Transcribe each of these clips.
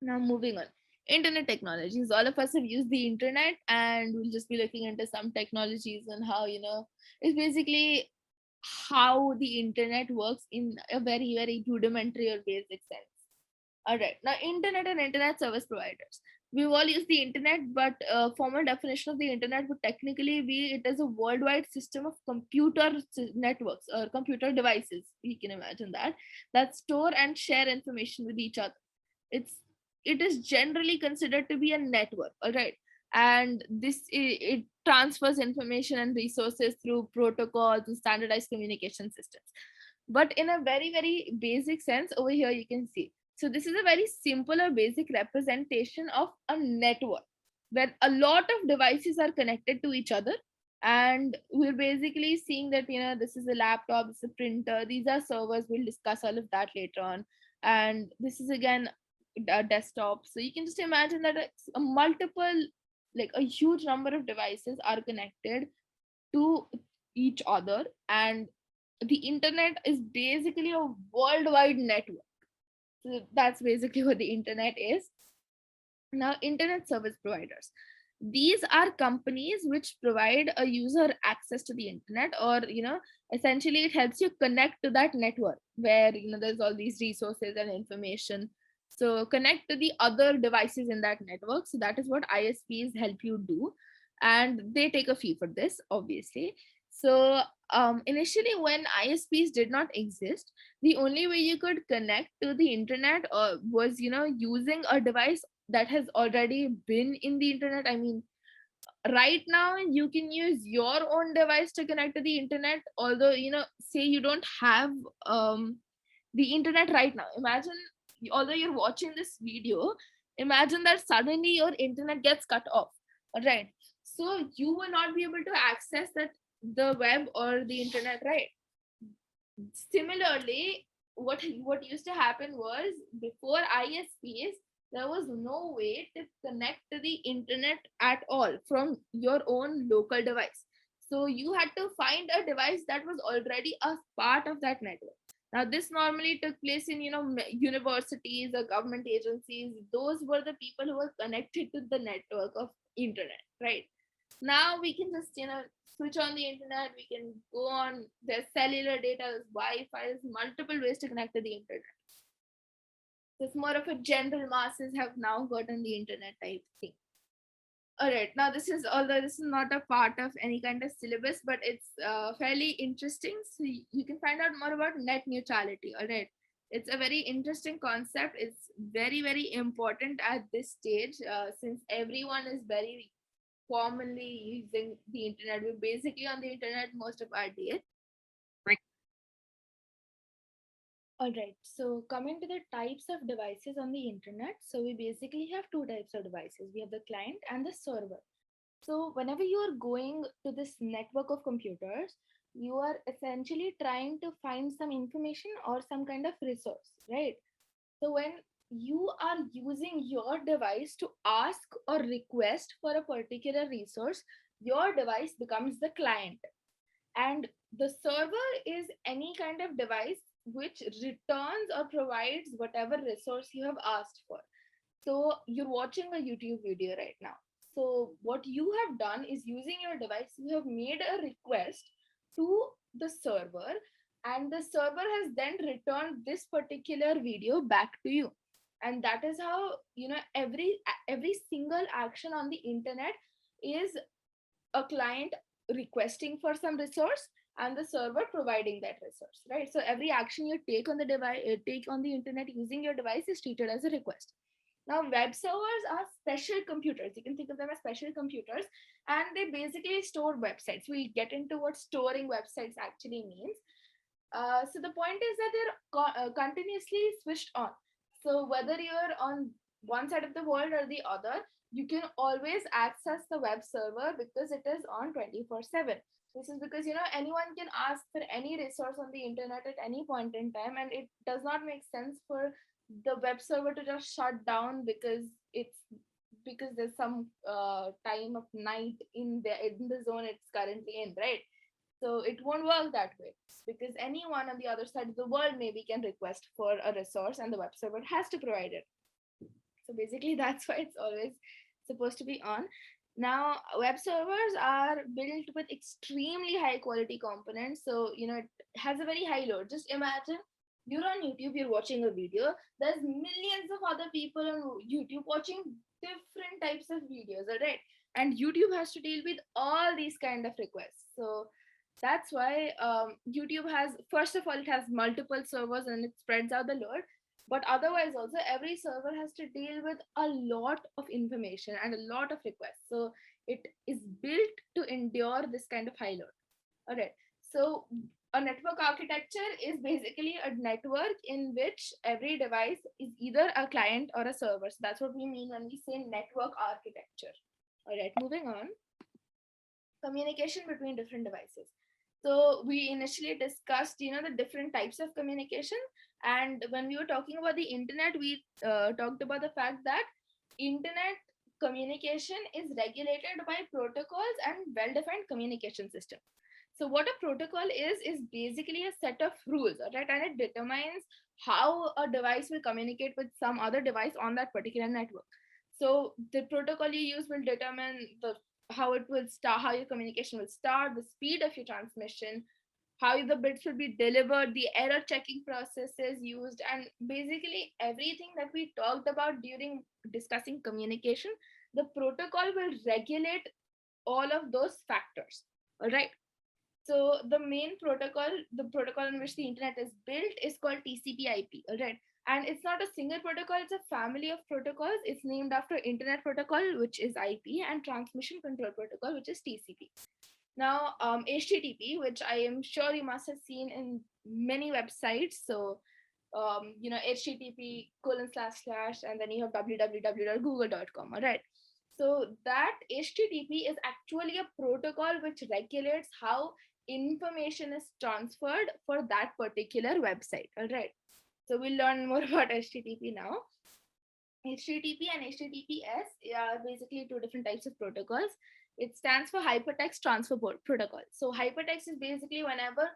Now, moving on. Internet technologies. All of us have used the internet, and we'll just be looking into some technologies and how, it's basically how the internet works in a very, very rudimentary or basic sense. All right. Now, internet and internet service providers. We've all used the internet, but formal definition of the internet would technically be it is a worldwide system of networks or computer devices. You can imagine that store and share information with each other. It's it is generally considered to be a network. All right. And it transfers information and resources through protocols and standardized communication systems. But in a very, very basic sense, over here you can see, so this is a very simple or basic representation of a network where a lot of devices are connected to each other. And we're basically seeing that, this is a laptop, this is a printer, these are servers. We'll discuss all of that later on. And this is again a desktop. So you can just imagine that a multiple, like a huge number of devices are connected to each other. And the internet is basically a worldwide network. So that's basically what the internet is. Now, internet service providers. These are companies which provide a user access to the internet, or essentially it helps you connect to that network where there's all these resources and information. So connect to the other devices in that network. So that is what ISPs help you do, and they take a fee for this, obviously. So initially, when ISPs did not exist, the only way you could connect to the internet was using a device that has already been in the internet. I mean, right now you can use your own device to connect to the internet, although say you don't have the internet right now. Imagine, although you're watching this video, imagine that suddenly your internet gets cut off. All right, so you will not be able to access the web or the internet, right? Similarly, what used to happen was, before ISPs, there was no way to connect to the internet at all from your own local device. So you had to find a device that was already a part of that network. Now, this normally took place in universities or government agencies. Those were the people who were connected to the network of internet, right? Now we can just switch on the internet. We can go on, there's cellular data, there's Wi-Fi, there's multiple ways to connect to the internet. So it's more of a general masses have now gotten the internet type thing. All right, now this is, although this is not a part of any kind of syllabus, but it's fairly interesting. So you can find out more about net neutrality. All right, it's a very interesting concept. It's very, very important at this stage, since everyone is very commonly using the internet. We're basically on the internet most of our day. All right, so coming to the types of devices on the internet, so we basically have two types of devices. We have the client and the server. So whenever you are going to this network of computers, you are essentially trying to find some information or some kind of resource, right? So when you are using your device to ask or request for a particular resource, your device becomes the client. And the server is any kind of device which returns or provides whatever resource you have asked for. So you're watching a YouTube video right now. So what you have done is, using your device, you have made a request to the server, and the server has then returned this particular video back to you. And that is how every single action on the internet is a client requesting for some resource and the server providing that resource, right? So every action you take on the device, take on the internet using your device, is treated as a request. Now, web servers are special computers. You can think of them as special computers, and they basically store websites. We'll get into what storing websites actually means. So the point is that they're continuously switched on. So whether you're on one side of the world or the other, you can always access the web server because it is on 24/7. This is because anyone can ask for any resource on the internet at any point in time, and it does not make sense for the web server to just shut down because there's some time of night in the zone it's currently in, right? So it won't work that way, because anyone on the other side of the world maybe can request for a resource and the web server has to provide it. So basically that's why it's always supposed to be on. Now, web servers are built with extremely high quality components, so it has a very high load. Just imagine you're on YouTube, you're watching a video. There's millions of other people on YouTube watching different types of videos, all right? And YouTube has to deal with all these kind of requests. So that's why YouTube has, first of all, it has multiple servers and it spreads out the load. But otherwise, also, every server has to deal with a lot of information and a lot of requests. So it is built to endure this kind of high load. All right. So a network architecture is basically a network in which every device is either a client or a server. So that's what we mean when we say network architecture. All right, moving on. Communication between different devices. So we initially discussed, the different types of communication. And when we were talking about the internet, we talked about the fact that internet communication is regulated by protocols and well-defined communication system. So what a protocol is basically a set of rules, right? And it determines how a device will communicate with some other device on that particular network. So the protocol you use will determine the how it will start, how your communication will start, the speed of your transmission, how the bits will be delivered, the error checking processes used, and basically everything that we talked about during discussing communication, the protocol will regulate all of those factors. All right. So the main protocol, the protocol in which the internet is built, is called TCP/IP. All right. And it's not a single protocol, it's a family of protocols. It's named after Internet Protocol, which is IP, and Transmission Control Protocol, which is TCP. Now, HTTP, which I am sure you must have seen in many websites. So, HTTP :// and then you have www.google.com. All right. So that HTTP is actually a protocol which regulates how information is transferred for that particular website. All right. So we'll learn more about HTTP now. HTTP and HTTPS are basically two different types of protocols. It stands for Hypertext Transfer Protocol. So hypertext is basically whenever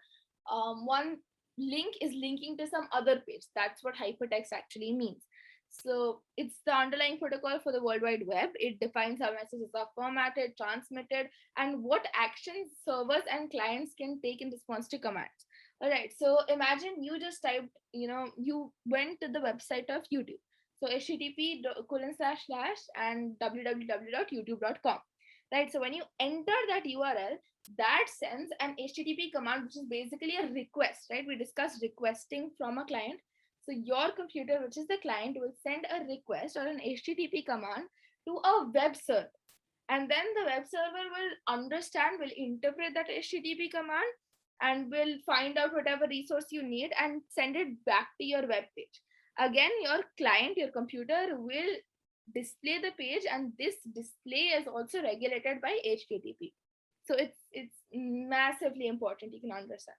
one link is linking to some other page. That's what hypertext actually means. So it's the underlying protocol for the World Wide Web. It defines how messages are formatted, transmitted, and what actions servers and clients can take in response to commands. All right. So imagine you just typed, you went to the website of YouTube. So HTTP :/ and www.youtube.com. Right. So when you enter that URL, that sends an HTTP command, which is basically a request, right? We discussed requesting from a client. So your computer, which is the client, will send a request or an HTTP command to a web server. And then the web server will understand, will interpret that HTTP command and will find out whatever resource you need and send it back to your web page. Again, your client, your computer will display the page, and this display is also regulated by HTTP. So it's massively important, you can understand.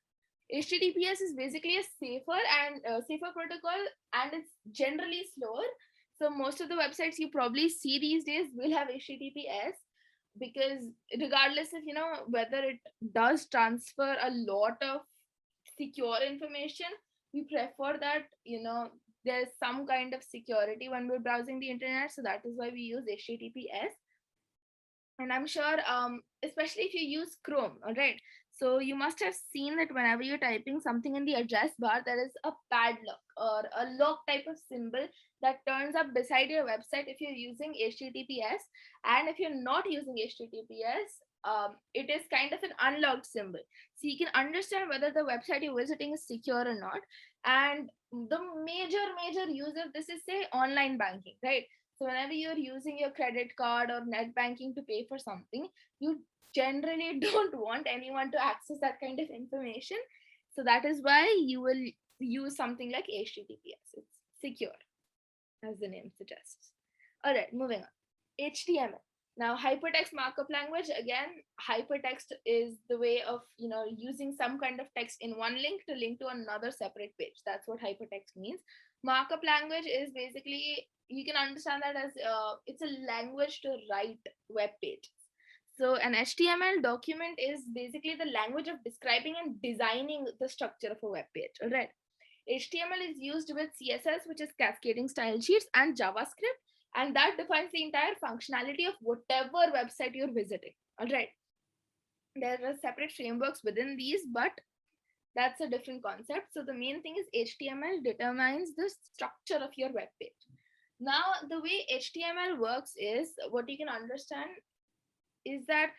HTTPS is basically a safer protocol, and it's generally slower. So most of the websites you probably see these days will have HTTPS, because regardless of whether it does transfer a lot of secure information, we prefer that there's some kind of security when we're browsing the internet. So that is why we use HTTPS. And I'm sure, especially if you use Chrome, all right. So you must have seen that whenever you're typing something in the address bar, there is a padlock or a lock type of symbol that turns up beside your website if you're using HTTPS. And if you're not using HTTPS, it is kind of an unlocked symbol. So you can understand whether the website you're visiting is secure or not. And the major use of this is, say, online banking, right? So whenever you're using your credit card or net banking to pay for something, you generally don't want anyone to access that kind of information. So that is why you will use something like HTTPS. It's secure, as the name suggests. All right, moving on. HTML. Now, hypertext markup language, again, hypertext is the way of, using some kind of text in one link to link to another separate page. That's what hypertext means. Markup language is basically, you can understand that as it's a language to write web pages. So an HTML document is basically the language of describing and designing the structure of a web page. All right. HTML is used with CSS, which is cascading style sheets, and JavaScript, and that defines the entire functionality of whatever website you're visiting. All right, there are separate frameworks within these, but that's a different concept. So the main thing is HTML determines the structure of your web page. Now, the way HTML works is, what you can understand is that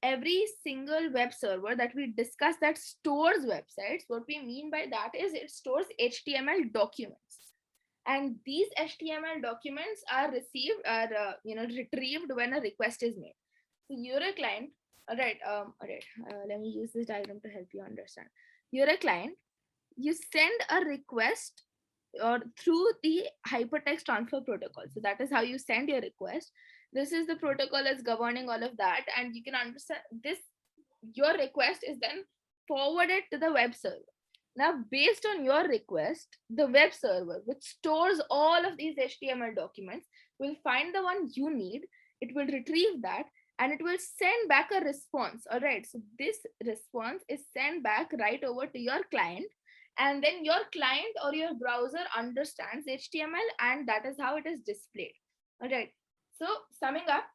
every single web server that we discuss that stores websites, what we mean by that is it stores HTML documents. And these HTML documents are retrieved when a request is made. So you're a client. Let me use this diagram to help you understand. You're a client. You send a request or through the hypertext transfer protocol. So that is how you send your request. This is the protocol that's governing all of that, and you can understand this. Your request is then forwarded to the web server. Now, based on your request, the web server, which stores all of these HTML documents, will find the one you need. It will retrieve that and it will send back a response. All right. So this response is sent back right over to your client. And then your client or your browser understands HTML, and that is how it is displayed. All right. So, summing up,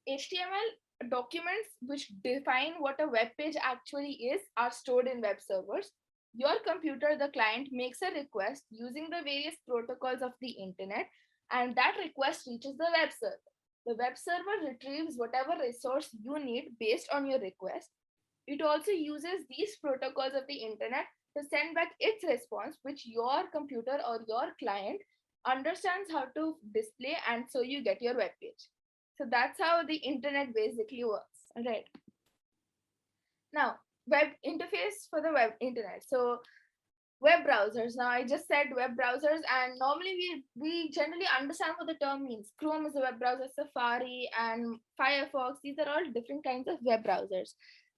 HTML documents which define what a web page actually is are stored in web servers. Your computer, the client, makes a request using the various protocols of the internet, and that request reaches the web server. The web server retrieves whatever resource you need based on your request. It also uses these protocols of the internet to send back its response, which your computer or your client understands how to display, and so you get your web page. So that's how the internet basically works. All right. Now, web interface for the web internet. So web browsers. Now I just said web browsers, and normally we generally understand what the term means. Chrome is a web browser, Safari and Firefox, these are all different kinds of web browsers.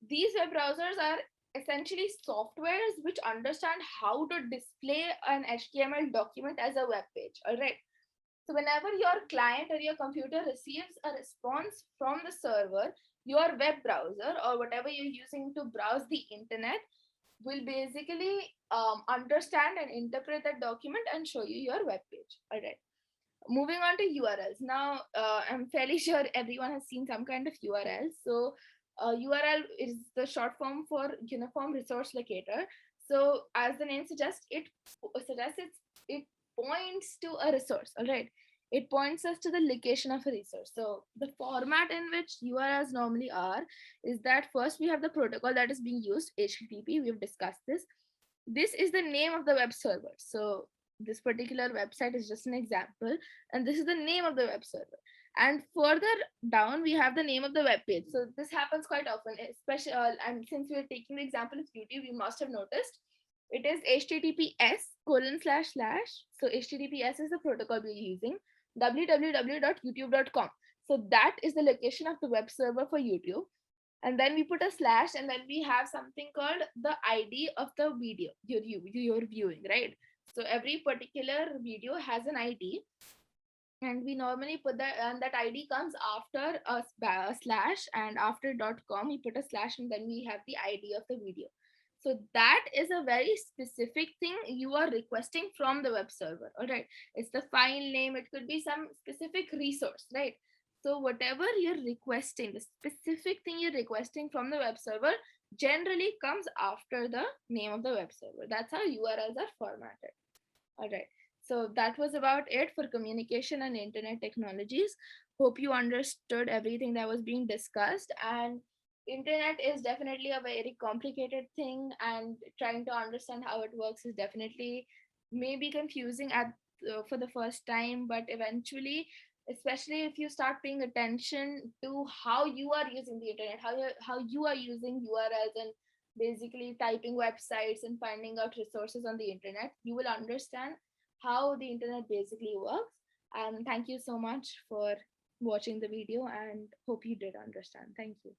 These web browsers are essentially softwares which understand how to display an HTML document as a web page. All right. So whenever your client or your computer receives a response from the server, your web browser or whatever you're using to browse the internet will basically understand and interpret that document and show you your web page. All right. Moving on to URLs. Now, I'm fairly sure everyone has seen some kind of URL. So, URL is the short form for Uniform Resource Locator. So, as the name suggests, it points to a resource. All right. It points us to the location of a resource. So the format in which URLs normally are is that first we have the protocol that is being used, HTTP. We've discussed this. This is the name of the web server. So this particular website is just an example, and this is the name of the web server. And further down, we have the name of the web page. So this happens quite often, especially, and since we're taking the example of YouTube, you must have noticed it is https://. So https is the protocol we're using, www.youtube.com. So that is the location of the web server for YouTube. And then we put a slash, and then we have something called the ID of the video you're viewing, right? So every particular video has an ID, and we normally put that, and that ID comes after a slash, and after .com we put a slash, and then we have the ID of the video. So that is a very specific thing you are requesting from the web server. All right. It's the file name. It could be some specific resource, right? So whatever you're requesting, the specific thing you're requesting from the web server generally comes after the name of the web server. That's how URLs are formatted. All right. So that was about it for communication and internet technologies. Hope you understood everything that was being discussed. And internet is definitely a very complicated thing, and trying to understand how it works is definitely maybe confusing at for the first time, but eventually, especially if you start paying attention to how you are using the internet, how you are using URLs and basically typing websites and finding out resources on the internet, you will understand how the internet basically works. And thank you so much for watching the video, and hope you did understand. Thank you.